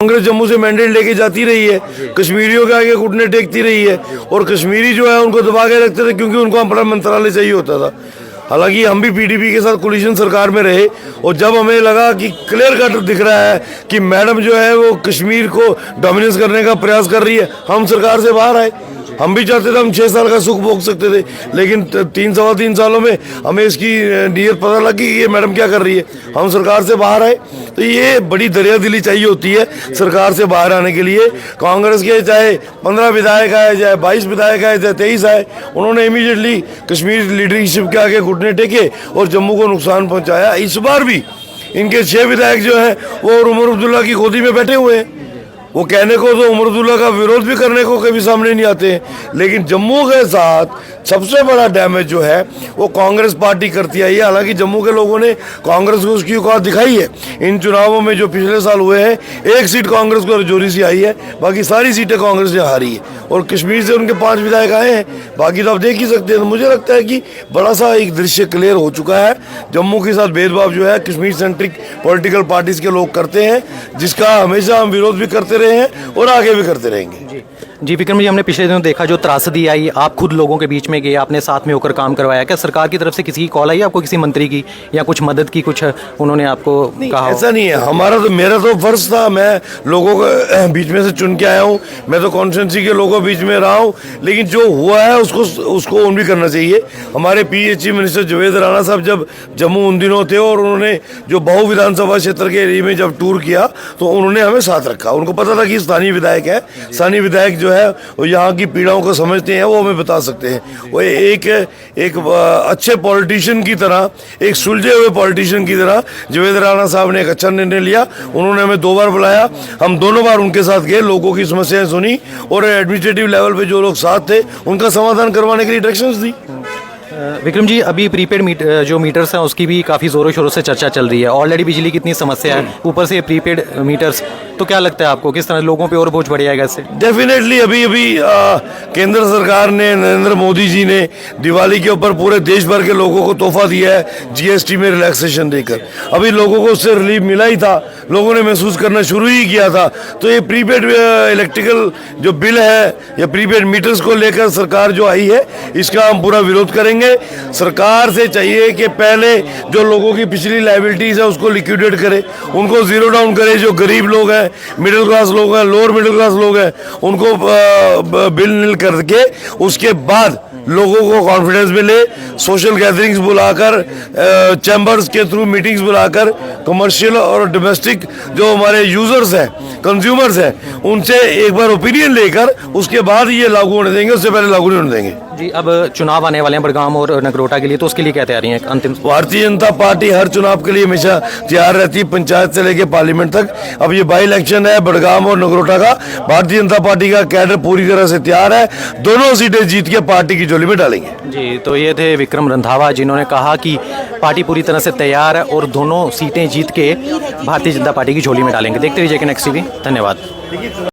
कांग्रेस जम्मू से मैंडेट लेके जाती रही है, कश्मीरियों के आगे घुटने टेकती रही है और कश्मीरी जो है उनको दबा के रखते थे क्योंकि उनको अपना मंत्रालय चाहिए होता था। हालांकि हम भी पीडीपी के साथ कोलिशन सरकार में रहे और जब हमें लगा कि क्लियर कट दिख रहा है कि मैडम जो है वो कश्मीर को डोमिनेंस करने का प्रयास कर रही है, हम सरकार से बाहर आए। हम भी चाहते थे हम 6 साल का सुख भोग सकते थे, लेकिन 3 सालों में हमें इसकी नीयत पता लगी कि ये मैडम क्या कर रही है, हम सरकार से बाहर आए। तो ये बड़ी दरिया दिली चाहिए होती है सरकार से बाहर आने के लिए। कांग्रेस के चाहे 15 विधायक आए, चाहे 22 विधायक आए, चाहे 23 आए, उन्होंने इमीडिएटली कश्मीर लीडरशिप के आगे घुटने टेके और जम्मू को नुकसान पहुंचाया। इस बार भी इनके 6 विधायक जो हैं वो उमर अब्दुल्ला की गोदी में बैठे हुए हैं। वो कहने को तो उमर अब्दुल्ला का विरोध भी करने को कभी सामने नहीं आते हैं, लेकिन जम्मू के साथ सबसे बड़ा डैमेज जो है वो कांग्रेस पार्टी करती आई है। हालांकि जम्मू के लोगों ने कांग्रेस को उसकी औकात दिखाई है। इन चुनावों में जो पिछले साल हुए हैं, 1 सीट कांग्रेस को रजौरी से आई है, बाकी सारी सीटें कांग्रेस ने हारी है और कश्मीर से उनके 5 विधायक आए हैं, बाकी तो आप देख ही सकते हैं। तो मुझे लगता है कि बड़ा सा एक दृश्य क्लियर हो चुका है। जम्मू के साथ भेदभाव जो है कश्मीर सेंट्रिक पॉलिटिकल पार्टीज के लोग करते हैं, जिसका हमेशा हम विरोध भी करते रहे हैं और आगे भी करते रहेंगे। जी विक्रम जी, हमने पिछले दिनों देखा जो त्रासदी आई, आप खुद लोगों के बीच में गए, आपने साथ में होकर काम करवाया। क्या सरकार की तरफ से किसी की कॉल आई आपको, किसी मंत्री की, या कुछ मदद की, कुछ उन्होंने आपको कहा? ऐसा नहीं है, मेरा तो फर्ज था, मैं लोगों के बीच में से चुन के आया हूँ, मैं तो कॉन्स्टिट्यूंसी के लोगों के बीच में रहा हूँ, लेकिन जो हुआ है उसको ओन भी करना चाहिए। हमारे पीएचई मिनिस्टर जावेद राणा साहब जब जम्मू उन दिनों थे और उन्होंने जो बहु विधानसभा क्षेत्र के एरिया में जब टूर किया तो उन्होंने हमें साथ रखा। उनको पता था कि स्थानीय विधायक है, स्थानीय विधायक जो है वो यहाँ की पीड़ाओं को समझते हैं, वो हमें बता सकते हैं। वो एक अच्छे पॉलिटिशियन की तरह, एक सुलझे हुए पॉलिटिशियन की तरह जावेद राणा साहब ने एक अच्छा निर्णय लिया। उन्होंने हमें 2 बार बुलाया, हम दोनों बार उनके साथ गए, लोगों की समस्याएं सुनी और एडमिनिस्ट्रेटिव लेवल पे जो लोग साथ थे उनका समाधान करवाने के लिए डायरेक्शंस दी। विक्रम जी, अभी प्रीपेड जो मीटर्स हैं उसकी भी काफ़ी ज़ोरों शोरों से चर्चा चल रही है। ऑलरेडी बिजली की इतनी समस्या है, ऊपर से प्रीपेड मीटर्स, तो क्या लगता है आपको किस तरह लोगों पे और बोझ बढ़ जाएगा इससे? डेफिनेटली अभी केंद्र सरकार ने, नरेंद्र मोदी जी ने दिवाली के ऊपर पूरे देश भर के लोगों को तोहफा दिया है जीएसटी में रिलैक्सेशन देकर। अभी लोगों को उससे रिलीफ मिला ही था, लोगों ने महसूस करना शुरू ही किया था। तो ये प्रीपेड इलेक्ट्रिकल जो बिल है या प्रीपेड मीटर्स को लेकर सरकार जो आई है, इसका हम पूरा विरोध करेंगे। सरकार से चाहिए कि पहले जो लोगों की पिछली लायबिलिटीज है उसको लिक्विडेट करे, उनको जीरो डाउन करे। जो गरीब लोग हैं, मिडिल क्लास लोग हैं, लोअर मिडिल क्लास लोग हैं, उनको बिल नील करके उसके बाद लोगों को कॉन्फिडेंस मिले। सोशल गैदरिंग्स बुलाकर, चैम्बर्स के थ्रू मीटिंग्स बुलाकर कमर्शियल और डोमेस्टिक जो हमारे यूजर्स हैं, कंज्यूमर्स हैं, उनसे एक बार ओपिनियन लेकर उसके बाद ये लागू होने देंगे, उससे पहले लागू नहीं होने देंगे। जी, अब चुनाव आने वाले हैं बड़गाम और नगरोटा के लिए, तो उसके लिए क्या तैयारी है अंतिम? भारतीय जनता पार्टी हर चुनाव के लिए हमेशा तैयार रहती है, पंचायत से लेकर पार्लियामेंट तक। अब ये बाई इलेक्शन है बड़गाम और नगरोटा का, भारतीय जनता पार्टी का कैडर पूरी तरह से तैयार है, दोनों सीटें जीत के पार्टी की झोली में डालेंगे। जी, तो ये थे विक्रम रंधावा, जिन्होंने कहा कि पार्टी पूरी तरह से तैयार है और दोनों सीटें जीत के भारतीय जनता पार्टी की झोली में डालेंगे। देखते रहिए नेक्स्ट टीवी। धन्यवाद।